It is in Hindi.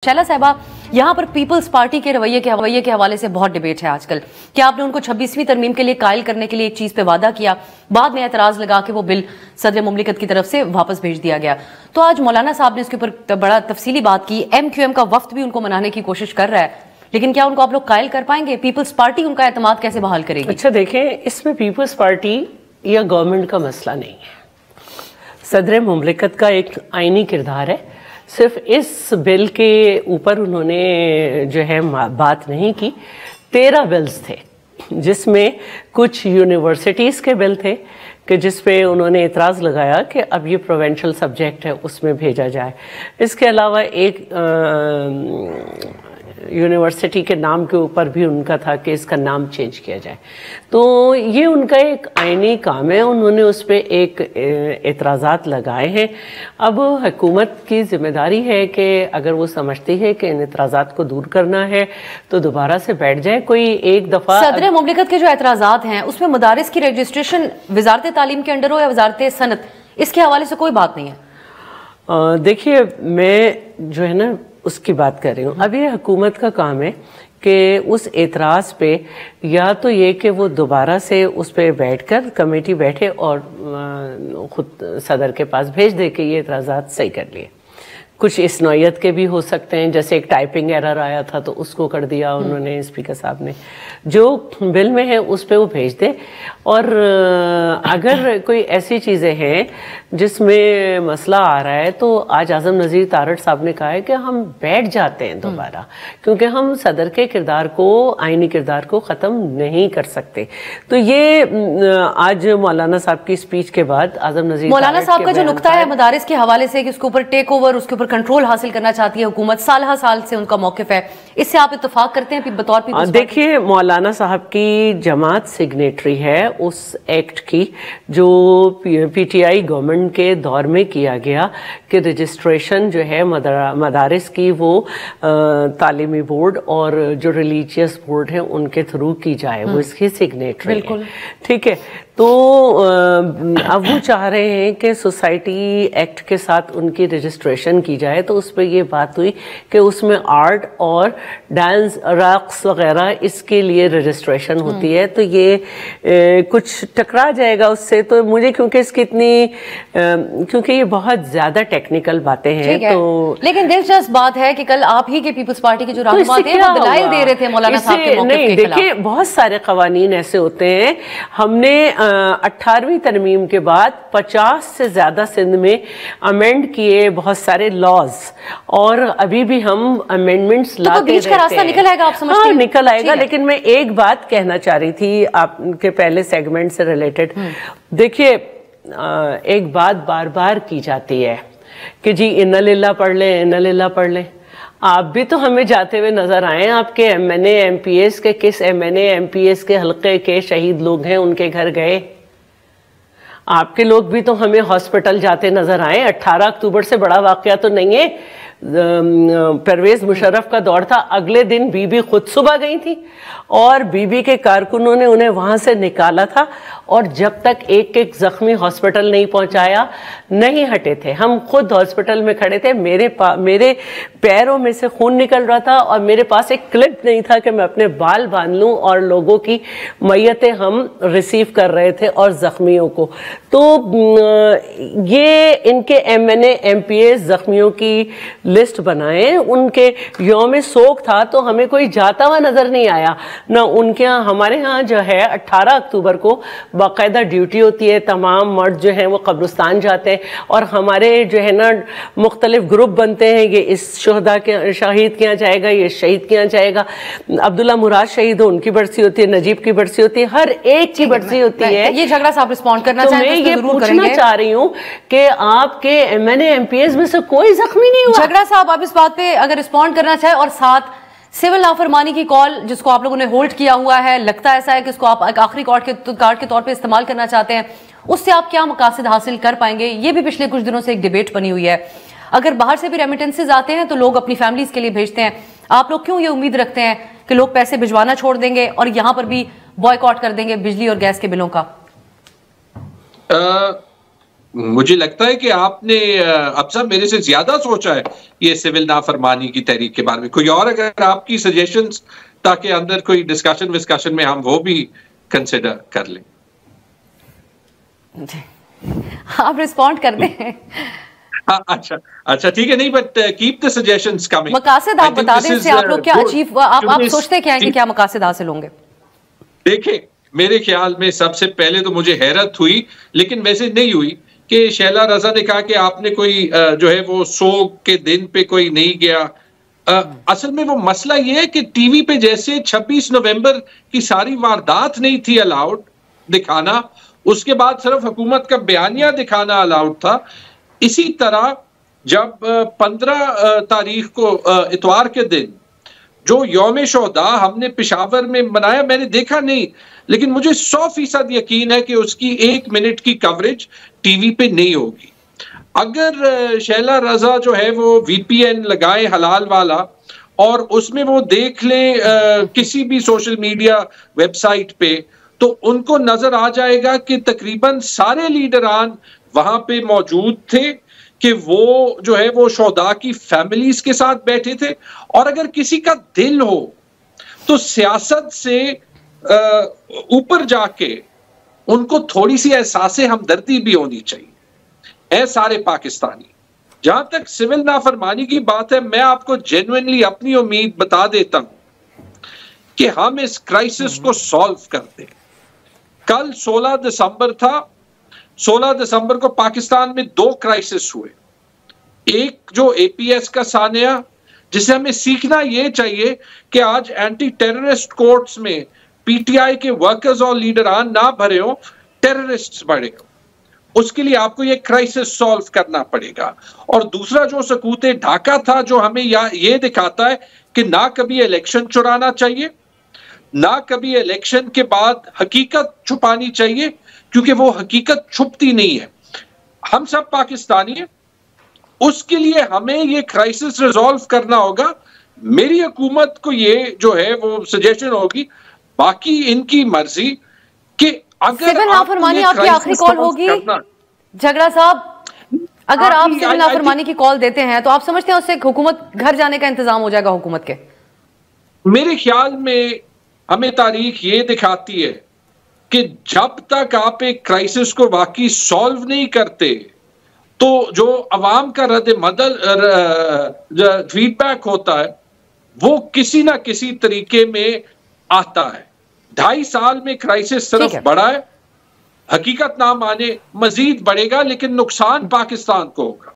शैला साहिबा, यहाँ पर पीपल्स पार्टी के रवैये के हवाले से बहुत डिबेट है आजकल कि आपने उनको 26वीं तरमीम के लिए कायल करने के लिए एक चीज पे वादा किया, बाद में एतराज लगा के वो बिल सदर मुमलिकत की तरफ से वापस भेज दिया गया। तो आज मौलाना साहब ने इसके ऊपर बड़ा तफसीली बात की। MQM का वफ्द भी उनको मनाने की कोशिश कर रहा है, लेकिन क्या उनको आप लोग कायल कर पाएंगे? पीपल्स पार्टी उनका एतमाद कैसे बहाल करेगी? अच्छा देखें, इसमें पीपल्स पार्टी या गवर्नमेंट का मसला नहीं है। सदर मुमलिकत का एक आईनी किरदार है। सिर्फ इस बिल के ऊपर उन्होंने जो है बात नहीं की। 13 बिल्स थे जिसमें कुछ यूनिवर्सिटीज़ के बिल थे कि जिस पे उन्होंने एतराज़ लगाया कि अब ये प्रोविंशियल सब्जेक्ट है, उसमें भेजा जाए। इसके अलावा एक यूनिवर्सिटी के नाम के ऊपर भी उनका था कि इसका नाम चेंज किया जाए। तो ये उनका एक आईनी काम है, उन्होंने उस पर एक एतराज़ात लगाए हैं। अब हुकूमत की जिम्मेदारी है कि अगर वो समझती है कि इन एतराज़ात को दूर करना है तो दोबारा से बैठ जाए। कोई एक दफ़ा सदर मुमलिकत के जो एतराज़ात हैं उसमें मदारिस की रजिस्ट्रेशन वजारत तालीम के अंडर हो या वजारत सनत, इसके हवाले से कोई बात नहीं है। देखिए, मैं जो है ना उसकी बात कर रही हूँ। अब ये हुकूमत का काम है कि उस एतराज़ पे या तो ये कि वो दोबारा से उस पर बैठकर कमेटी बैठे और ख़ुद सदर के पास भेज दे कि ये एतराज़ात सही कर लिए। कुछ इस नौयत के भी हो सकते हैं, जैसे एक टाइपिंग एरर आया था तो उसको कर दिया उन्होंने, स्पीकर साहब ने। जो बिल में है उस पे वो भेज दे। और अगर कोई ऐसी चीज़ें हैं जिसमें मसला आ रहा है तो आज आज़म नज़ीर तारड़ साहब ने कहा है कि हम बैठ जाते हैं दोबारा, क्योंकि हम सदर के किरदार को, आईनी किरदार को ख़त्म नहीं कर सकते। तो ये आज मौलाना साहब की स्पीच के बाद आज़म नज़ीर मौलाना साहब का जो नुक्ता है मदारिस के हवाले से कि उसके ऊपर टेक ओवर, उसके ऊपर कंट्रोल हासिल करना चाहती है हुकूमत, साल से उनका मौक़िफ़ है, इससे आप इत्तेफाक करते हैं बतौर पीपल्स? देखिए, मौलाना साहब की जमात सिग्नेटरी है उस एक्ट की जो PTI गवर्नमेंट के दौर में किया गया कि रजिस्ट्रेशन जो है मदारिस की वो तालीमी बोर्ड और जो रिलीजियस बोर्ड है उनके थ्रू की जाए, वो इसकी सिग्नेटरी है। बिल्कुल ठीक है। तो अब वो चाह रहे हैं कि सोसाइटी एक्ट के साथ उनकी रजिस्ट्रेशन की जाए। तो उस पर ये बात हुई कि उसमें आर्ट और डांस, रक्स वगैरह इसके लिए रजिस्ट्रेशन होती है। तो ये कुछ टकरा जाएगा उससे। तो मुझे क्योंकि इसकी इतनी क्योंकि ये बहुत ज़्यादा टेक्निकल बातें हैं तो, लेकिन दिलचस्प बात है कि कल आप ही के पीपल्स पार्टी के जो रहनुमा थे वो दलाइल दे रहे थे मौलाना साहब के मौक़िफ़ के खिलाफ। देखिए, बहुत सारे कवानीन ऐसे होते हैं। हमने 18वीं तरमीम के बाद 50 से ज़्यादा सिंध में अमेंड किए बहुत सारे लॉज, और अभी भी हम अमेंडमेंट्स लाते रहते हैं। तो बीच का रास्ता निकल आएगा, आप समझते हैं? हाँ, निकल आएगा। लेकिन मैं एक बात कहना चाह रही थी आपके पहले सेगमेंट से रिलेटेड। देखिए, एक बात बार बार की जाती है कि जी इन्ना लिल्लाह पढ़ लें, इन्ना लिल्लाह पढ़ लें। आप भी तो हमें जाते हुए नजर आए। आपके MNA MPS के किस MNA MPS के हल्के के शहीद लोग हैं, उनके घर गए? आपके लोग भी तो हमें हॉस्पिटल जाते नजर आए। 18 अक्टूबर से बड़ा वाकया तो नहीं है। परवेज मुशर्रफ का दौर था, अगले दिन बीबी खुद सुबह गई थी और बीबी के कारकुनों ने उन्हें वहां से निकाला था, और जब तक एक एक जख्मी हॉस्पिटल नहीं पहुंचाया नहीं हटे थे। हम खुद हॉस्पिटल में खड़े थे, मेरे पैरों में से खून निकल रहा था और मेरे पास एक क्लिप नहीं था कि मैं अपने बाल बांध लूं, और लोगों की मैयतें हम रिसीव कर रहे थे और जख्मियों को। तो ये इनके MNA MPS जख्मियों की लिस्ट बनाए, उनके यौम सोग था तो हमें कोई जाता हुआ नजर नहीं आया ना उनके यहाँ। हमारे यहाँ जो है 18 अक्टूबर को बाकायदा ड्यूटी होती है, तमाम मर्द जो हैं वो कब्रिस्तान जाते हैं, और हमारे जो है ना मुख्तलिफ ग्रुप बनते हैं। ये इस शहदा के शहीद के यहाँ जाएगा, ये शहीद के यहाँ जाएगा, अब्दुल्ला मुराद शहीद हो उनकी बरसी होती है, नजीब की बरसी होती है, हर एक की बरसी होती है। ये झगड़ा साहब रिस्पॉन्ड करना तो मैं ये पूछना चाह रही हूँ कि आपके MNA MPS में से कोई जख्मी नहीं हुआ? झगड़ा साहब, आप इस बात पे अगर रिस्पॉन्ड करना चाहे, और साथ सिविल नाफरमानी की कॉल जिसको आप लोगों ने होल्ड किया हुआ है, लगता ऐसा है कि इसको आप एक आखिरी कार्ड के तौर पे इस्तेमाल करना चाहते हैं, उससे आप क्या मकासद हासिल कर पाएंगे? ये भी पिछले कुछ दिनों से एक डिबेट बनी हुई है। अगर बाहर से भी रेमिटेंसेज आते हैं तो लोग अपनी फैमिलीज के लिए भेजते हैं, आप लोग क्यों ये उम्मीद रखते हैं कि लोग पैसे भिजवाना छोड़ देंगे और यहाँ पर भी बॉयकॉट कर देंगे बिजली और गैस के बिलों का? मुझे लगता है कि आपने अब साहब मेरे से ज्यादा सोचा है ये सिविल नाफरमानी की तहरीक के बारे में। कोई और अगर आपकी सजेशंस, ताकि अंदर कोई डिस्कशन में हम वो भी कंसिडर कर लें। आप रिस्पॉन्ड कर दें। अच्छा ठीक है, नहीं but keep the suggestions coming. मकासद आप बता दें, इससे आप लोग क्या अचीव, आप सोचते क्या हैं कि क्या मकासद हासिल होंगे? देखिए, मेरे ख्याल में सबसे पहले तो मुझे हैरत हुई, लेकिन वैसे नहीं हुई, कि शैला रजा ने कहा कि आपने कोई जो है वो सोग के दिन पे कोई नहीं गया। असल में वो मसला ये है कि टीवी पे जैसे 26 नवंबर की सारी वारदात नहीं थी अलाउड दिखाना, उसके बाद सिर्फ हुकूमत का बयानिया दिखाना अलाउड था, इसी तरह जब 15 तारीख को इतवार के दिन जो यौम शोहदा हमने पेशावर में मनाया, मैंने देखा नहीं, लेकिन मुझे 100% यकीन है कि उसकी 1 मिनट की कवरेज टीवी पे नहीं होगी। अगर शैला रजा जो है वो VPN लगाए हलाल वाला और उसमें वो देख ले किसी भी सोशल मीडिया वेबसाइट पे, तो उनको नजर आ जाएगा कि तकरीबन सारे लीडरान वहां पे मौजूद थे, कि वो जो है वो शोहदा की फैमिलीज के साथ बैठे थे। और अगर किसी का दिल हो तो सियासत से ऊपर जाके उनको थोड़ी सी एहसास हमदर्दी भी होनी चाहिए। सारे पाकिस्तानी, जहां तक सिविल नाफरमानी की बात है, मैं आपको जेन्युइनली अपनी उम्मीद बता देता हूं कि हम इस क्राइसिस को सॉल्व कर दें। कल 16 दिसंबर था, 16 दिसंबर को पाकिस्तान में 2 क्राइसिस हुए। एक जो APS का सानिया, जिसे हमें सीखना यह चाहिए कि आज एंटी टेररिस्ट कोर्ट्स में PTI के वर्कर्स और लीडरान ना भरे हो, टेररिस्ट्स भरे हो, उसके लिए आपको ये क्राइसिस सॉल्व करना पड़ेगा। और दूसरा जो सकूते ढाका था, जो हमें ये दिखाता है कि ना कभी इलेक्शन चुराना चाहिए, ना कभी इलेक्शन के बाद हकीकत छुपानी चाहिए, क्योंकि वो हकीकत छुपती नहीं है। हम सब पाकिस्तानी हैं, उसके लिए हमें ये क्राइसिस रिजॉल्व करना होगा। मेरी हुकूमत को ये जो है वो सजेशन होगी, बाकी इनकी मर्जी, कि अगर सिविल नाफरमानी आपकी आखिरी कॉल होगी झगड़ा साहब, अगर आप सिविल नाफरमानी की कॉल देते हैं तो आप समझते हैं उससे हुकूमत घर जाने का इंतजाम हो जाएगा हुकूमत के? मेरे ख्याल में हमें तारीख ये दिखाती है कि जब तक आप एक क्राइसिस को वाकई सॉल्व नहीं करते, तो जो अवाम का फीडबैक होता है वो किसी ना किसी तरीके में आता है। 2.5 साल में क्राइसिस सिर्फ बढ़ा है, हकीकत ना माने मजीद बढ़ेगा, लेकिन नुकसान पाकिस्तान को होगा।